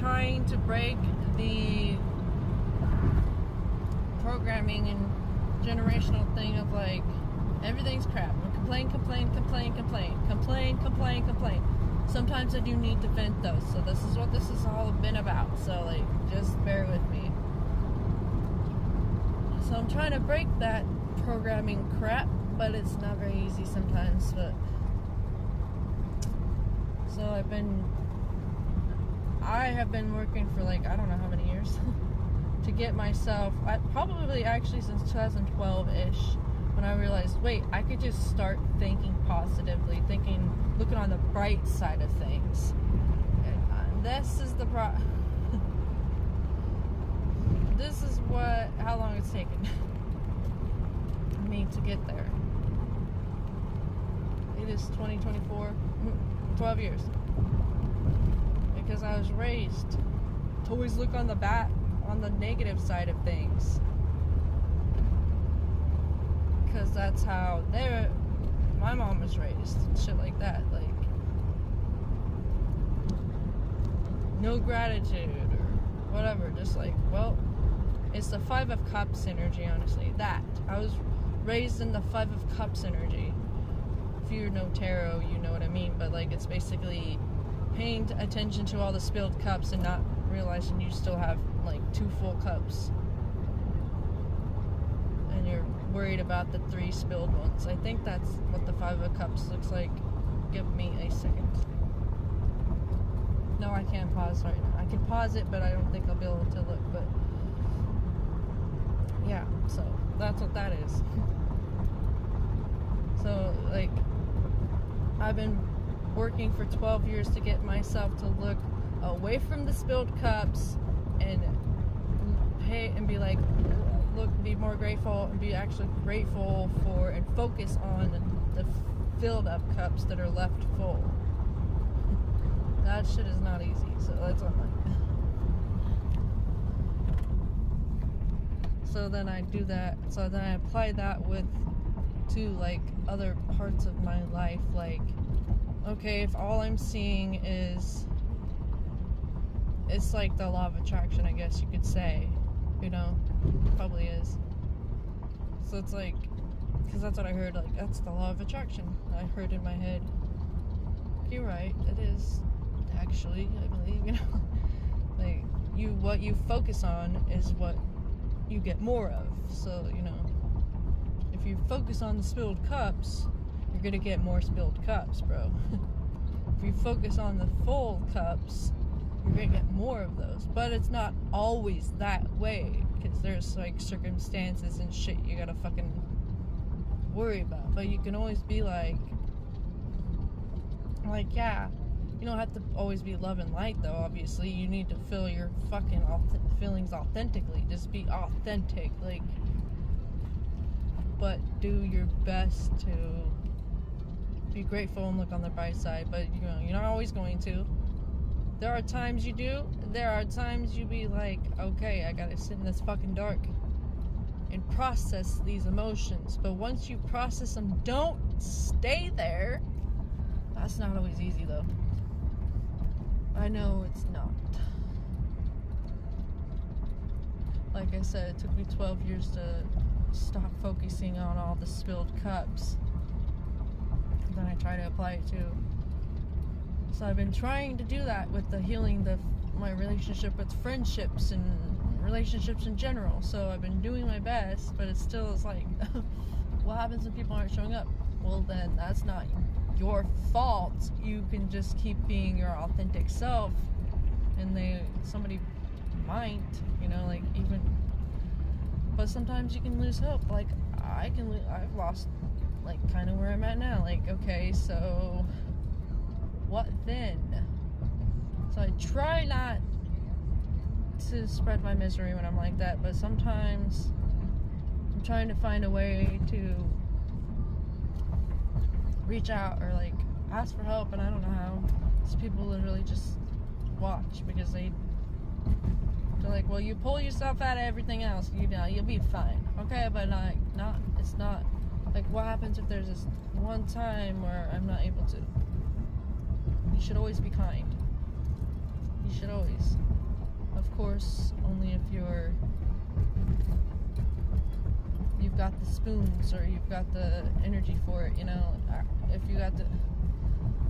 trying to break the programming and generational thing of like everything's crap. Complain. Sometimes I do need to vent though, so this is what this has all been about. So like, just bear with me. So I'm trying to break that programming crap, but it's not very easy sometimes. But so I have been working for like I don't know how many years to get myself, probably actually since 2012-ish, when I realized, wait, I could just start thinking positively, looking on the bright side of things. And this is the this is how long it's taken me to get there. It is 2024, 12 years. Because I was raised to always look on the negative side of things. Because that's how my mom was raised, shit like that, like no gratitude or whatever, just like, well, it's the Five of Cups energy, honestly. That I was raised in the Five of Cups energy. If you know tarot, you know what I mean, but like it's basically paying attention to all the spilled cups and not realizing you still have like 2 full cups. And you're worried about the 3 spilled ones. I think that's what the Five of Cups looks like. Give me a second. No, I can't pause right now. I can pause it, but I don't think I'll be able to look. But yeah, so that's what that is. So like, I've been working for 12 years to get myself to look away from the spilled cups and be like, be more grateful and be actually grateful for and focus on the filled up cups that are left full. That shit is not easy, so that's what so then I do that, so then I apply that to like other parts of my life. Like, okay, if all I'm seeing is, it's like the law of attraction, I guess you could say, you know, probably is. So it's like, because that's what I heard, like, that's the law of attraction. I heard in my head. You're right, it is, actually, I believe, you know. Like, what you focus on is what you get more of. So, you know, if you focus on the spilled cups, you're gonna get more spilled cups, bro. If you focus on the full cups, you're gonna get more of those. But it's not always that way, because there's like circumstances and shit you gotta fucking worry about. But you can always be like, yeah, you don't have to always be love and light though. Obviously, you need to feel your fucking feelings authentically. Just be authentic, like, but do your best to be grateful and look on the bright side. But you know, you're not always going to. There are times you do. There are times you be like, okay, I gotta sit in this fucking dark and process these emotions. But once you process them, don't stay there. That's not always easy though. I know it's not. Like I said, it took me 12 years to stop focusing on all the spilled cups. Then I try to apply it too. So I've been trying to do that with the healing my relationship with friendships and relationships in general. So I've been doing my best, but it still is like, what happens when people aren't showing up? Well, then that's not your fault. You can just keep being your authentic self, and somebody might, you know, like, even, but sometimes you can lose hope. Like, I've lost, like, kind of where I'm at now. Like, okay, so what then? So I try not to spread my misery when I'm like that, but sometimes I'm trying to find a way to reach out or like ask for help, and I don't know how. These people literally just watch because they're like, well, you pull yourself out of everything else, you know, you'll be fine. Okay, but it's not like, what happens if there's this one time where I'm not able to? You should always be kind. You should always. of course, only if you've got the spoons or you've got the energy for it, you know. If you got the,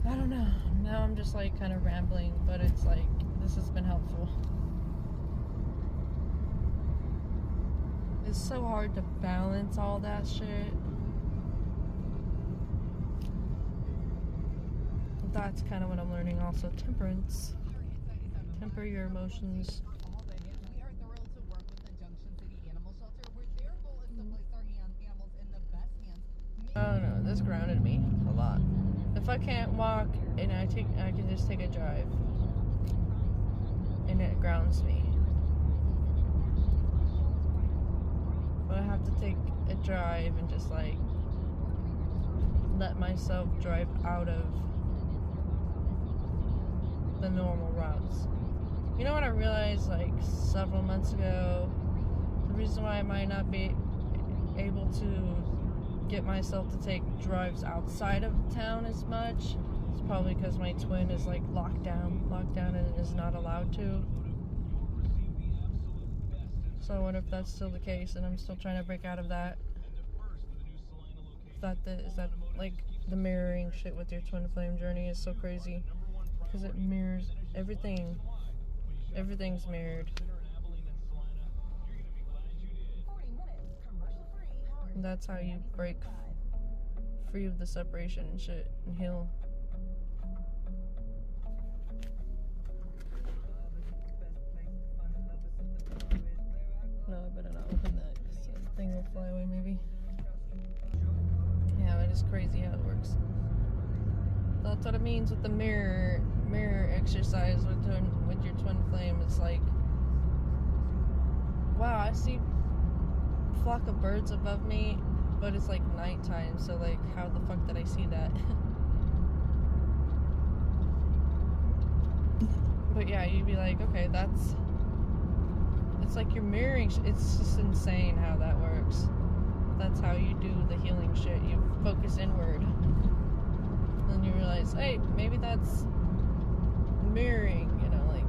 I don't know. Now I'm just like kind of rambling, but it's like this has been helpful. It's so hard to balance all that shit. That's kind of what I'm learning also. Temperance. Temper your emotions. Oh no, this grounded me a lot. If I can't walk and I can just take a drive, and it grounds me. But I have to take a drive and just like let myself drive out of the normal routes. You know what I realized like several months ago? The reason why I might not be able to get myself to take drives outside of town as much is probably because my twin is like locked down and is not allowed to. So I wonder if that's still the case and I'm still trying to break out of that. Is that like the mirroring shit with your twin flame journey is so crazy because it mirrors everything. Everything's mirrored. And that's how you break free of the separation and shit and heal. No, I better not open that because the thing will fly away maybe. Yeah, it is crazy how it works. That's what it means with the mirror exercise with your twin flame. It's like, wow, I see a flock of birds above me, but it's like nighttime, so like how the fuck did I see that? But yeah, you'd be like, okay, it's like you're mirroring. It's just insane how that works. That's how you do the healing shit. You focus inward. Then you realize, hey, maybe that's mirroring, you know, like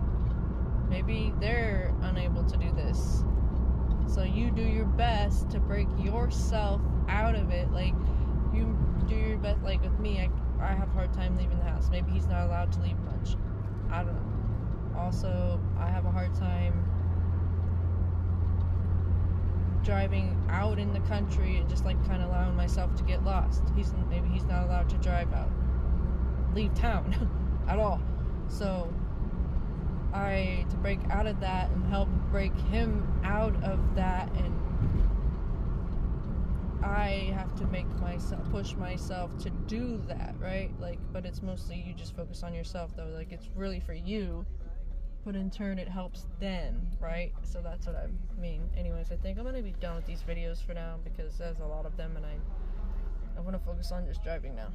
maybe they're unable to do this. So you do your best to break yourself out of it. Like you do your best. Like with me, I have a hard time leaving the house. Maybe he's not allowed to leave much. I don't know. Also, I have a hard time driving out in the country and just like kind of allowing myself to get lost. Maybe he's not allowed to drive out, leave town at all. So to break out of that and help break him out of that, and I have to push myself to do that, right? Like, but it's mostly you just focus on yourself though. Like it's really for you, but in turn it helps them, right? So that's what I mean. Anyways, I think I'm gonna be done with these videos for now because there's a lot of them and I want to focus on just driving now.